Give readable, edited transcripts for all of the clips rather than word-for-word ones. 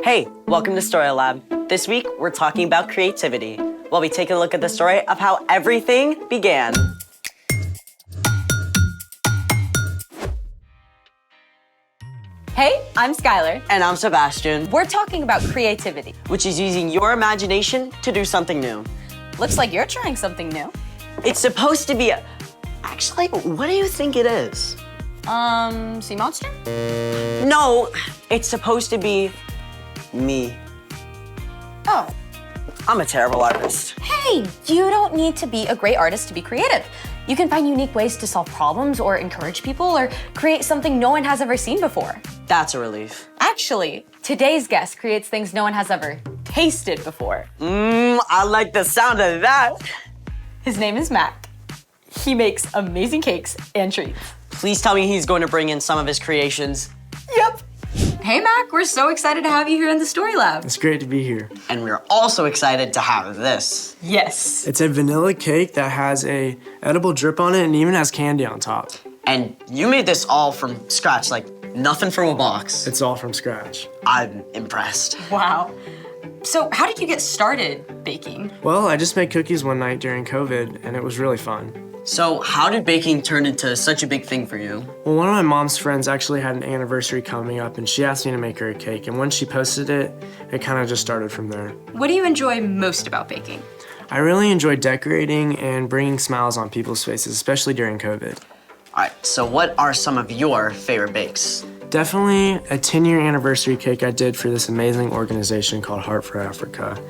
Hey, welcome to Story Lab. This week, we're talking about creativity. We'll be taking a look at the story of how everything began. Hey, I'm Skylar. And I'm Sebastian, We're talking about creativity. which is using your imagination to do something new. Looks like you're trying something new. It's supposed to be Actually, what do you think it is? Sea monster? No, it's supposed to be me. Oh. I'm a terrible artist. Hey, you don't need to be a great artist to be creative. You can find unique ways to solve problems or encourage people or create something no one has ever seen before. That's a relief. Actually, today's guest creates things no one has ever tasted before. I like the sound of that. His name is Mac. He makes amazing cakes and treats. Please tell me he's going to bring in some of his creations. Yep. Hey, Mac, we're so excited to have you here in the Story Lab. It's great to be here. And we're also excited to have this. Yes. It's a vanilla cake that has a edible drip on it and even has candy on top. And you made this all from scratch, like nothing from a box. It's all from scratch. I'm impressed. Wow. So how did you get started baking? Well, I just made cookies one night during COVID and it was really fun. So how did baking turn into such a big thing for you? Well, one of my mom's friends actually had an anniversary coming up and she asked me to make her a cake. And when she posted it, it kind of just started from there. What do you enjoy most about baking? I really enjoy decorating and bringing smiles on people's faces, especially during COVID. All right, so what are some of your favorite bakes? Definitely a 10-year anniversary cake I did for this amazing organization called Heart for Africa.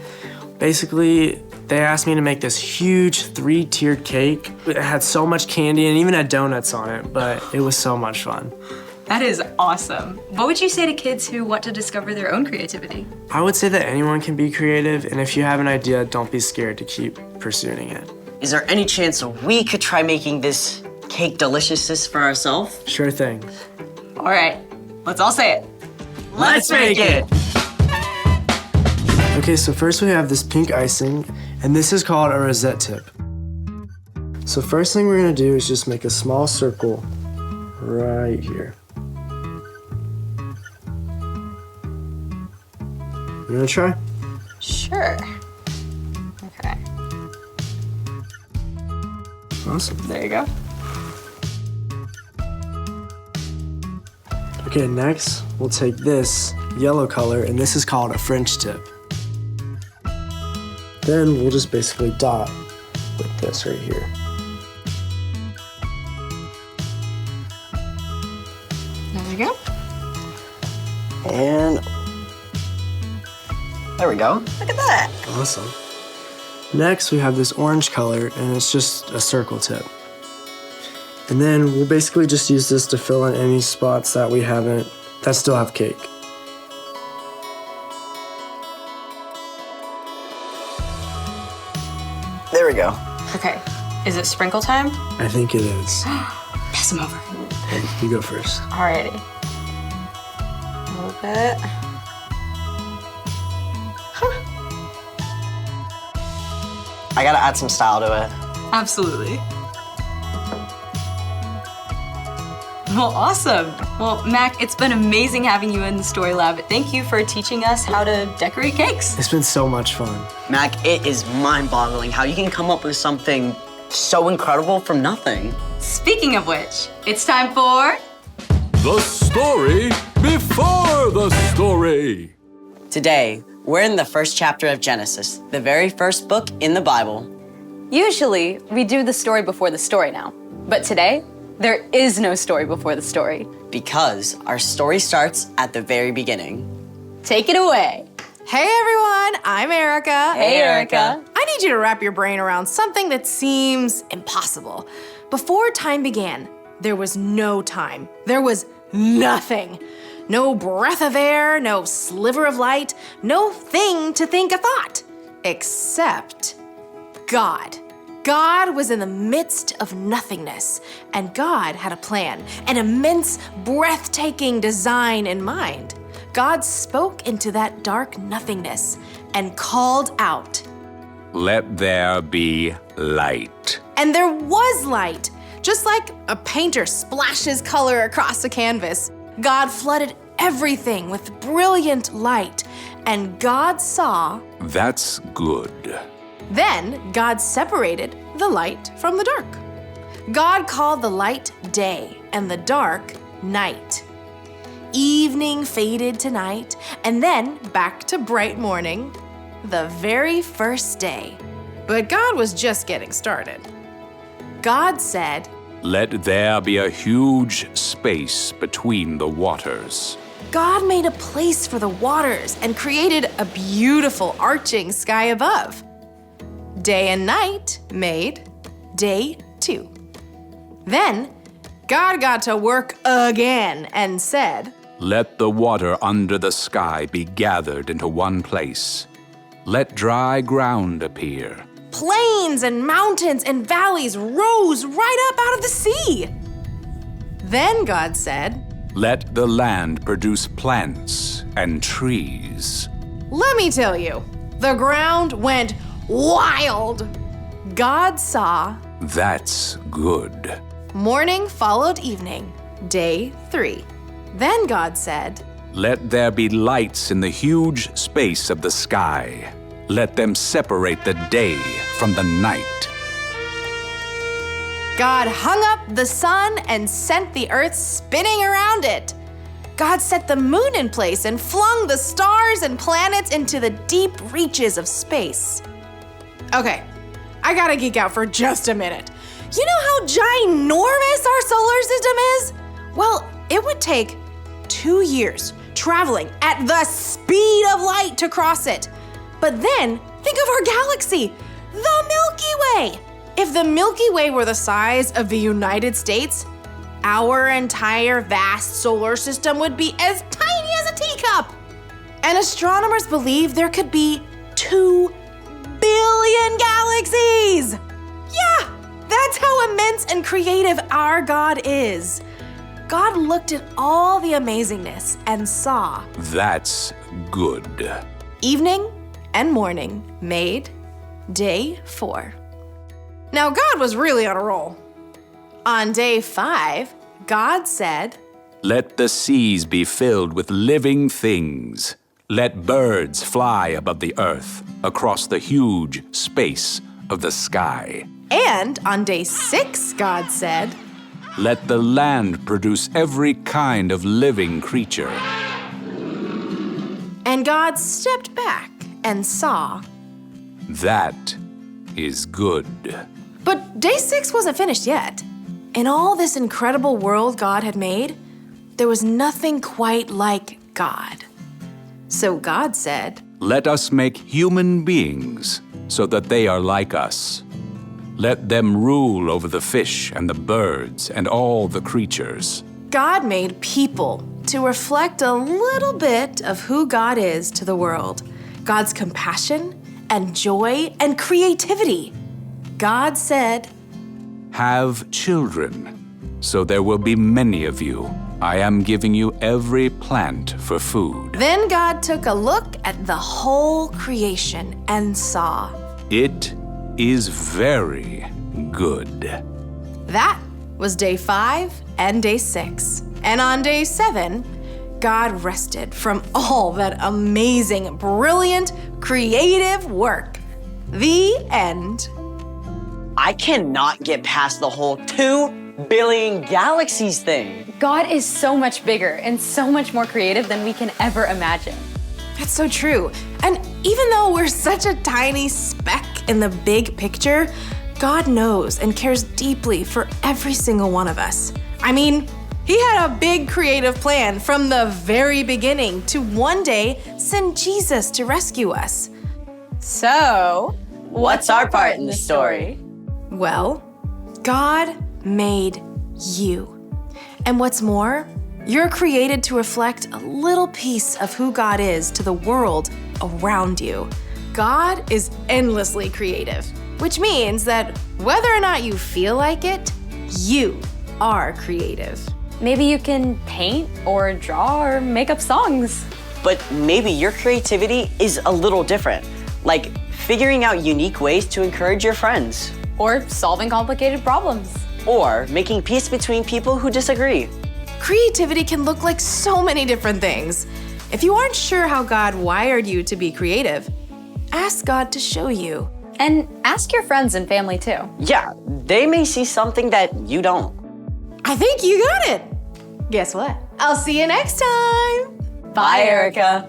Basically, they asked me to make this huge 3-tiered cake. It had so much candy and even had donuts on it, but it was so much fun. That is awesome. What would you say to kids who want to discover their own creativity? I would say that anyone can be creative, and if you have an idea, don't be scared to keep pursuing it. Is there any chance we could try making this cake deliciousness for ourselves? Sure thing. All right, let's all say it. Let's make it! Okay, so first we have this pink icing, and this is called a rosette tip. So first thing we're gonna do is just make a small circle right here. You wanna try? Sure. Okay, Awesome. there you go. Okay, next we'll take this yellow color, and this is called a French tip. Then we'll just basically dot with this right here. There you go. And there we go. Look at that. Awesome. Next, we have this orange color, and it's just a circle tip. And then we'll basically just use this to fill in any spots that that still have cake. There we go. Okay, is it sprinkle time? I think it is. Pass them over. Hey, you go first. Alrighty. A little bit. I gotta add some style to it. Absolutely. Well, awesome. Well, Mac, it's been amazing having you in the Story Lab. Thank you for teaching us how to decorate cakes. It's been so much fun. Mac, it is mind-boggling how you can come up with something so incredible from nothing. Speaking of which, it's time for... The story before the story. Today, we're in the first chapter of Genesis, the very first book in the Bible. Usually, we do the story before the story now. But today, there is no story before the story. Because our story starts at the very beginning. Take it away. Hey everyone, I'm Erica. Hey, Erica. I need you to wrap your brain around something that seems impossible. Before time began, there was no time. There was nothing. No breath of air, no sliver of light, no thing to think a thought. Except God. God was in the midst of nothingness, and God had a plan, an immense, breathtaking design in mind. God spoke into that dark nothingness and called out. Let there be light. And there was light, just like a painter splashes color across a canvas. God flooded everything with brilliant light, and God saw. That's good. Then God separated the light from the dark. God called the light day and the dark night. Evening faded to night, and then back to bright morning, the very first day. But God was just getting started. God said, Let there be a huge space between the waters. God made a place for the waters and created a beautiful arching sky above. Day and night made day 2. Then God got to work again and said, Let the water under the sky be gathered into one place. Let dry ground appear. Plains and mountains and valleys rose right up out of the sea. Then God said, Let the land produce plants and trees. Let me tell you, the ground went wild. God saw. That's good. Morning followed evening, day 3. Then God said, Let there be lights in the huge space of the sky. Let them separate the day from the night. God hung up the sun and sent the earth spinning around it. God set the moon in place and flung the stars and planets into the deep reaches of space. Okay, I gotta geek out for just a minute. You know how ginormous our solar system is? Well, it would take 2 years traveling at the speed of light to cross it. But then, think of our galaxy, the Milky Way. If the Milky Way were the size of the United States, our entire vast solar system would be as tiny as a teacup. And astronomers believe there could be 2 billion galaxies. Yeah, that's how immense and creative our God is. God looked at all the amazingness and saw. That's good. Evening and morning made day 4. Now God was really on a roll. On day 5, God said, Let the seas be filled with living things. Let birds fly above the earth across the huge space of the sky. And on day 6, God said, Let the land produce every kind of living creature. And God stepped back and saw. That is good. But day 6 wasn't finished yet. In all this incredible world God had made, there was nothing quite like God. So God said, Let us make human beings so that they are like us. Let them rule over the fish and the birds and all the creatures. God made people to reflect a little bit of who God is to the world. God's compassion and joy and creativity. God said, Have children, so there will be many of you. I am giving you every plant for food. Then God took a look at the whole creation and saw. It is very good. That was day 5 and day 6. And on day 7, God rested from all that amazing, brilliant, creative work. The end. I cannot get past the whole 2 billion galaxies thing. God is so much bigger and so much more creative than we can ever imagine. That's so true. And even though we're such a tiny speck in the big picture, God knows and cares deeply for every single one of us. I mean, He had a big creative plan from the very beginning to one day send Jesus to rescue us. So, What's our part in the story? Well, God made you. And what's more, you're created to reflect a little piece of who God is to the world around you. God is endlessly creative, which means that whether or not you feel like it, you are creative. maybe you can paint or draw or make up songs. But maybe your creativity is a little different, like figuring out unique ways to encourage your friends. Or solving complicated problems. Or making peace between people who disagree. creativity can look like so many different things. If you aren't sure how God wired you to be creative, ask God to show you. And ask your friends and family too. Yeah, they may see something that you don't. I think you got it. Guess what? I'll see you next time. Bye, Erica.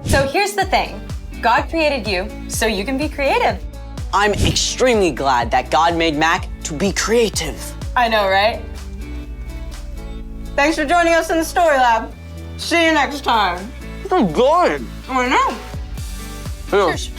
So here's the thing. God created you so you can be creative. I'm extremely glad that God made Mac to be creative. I know, right? Thanks for joining us in the Story Lab. See you next time. Oh, good. I know. Cheers.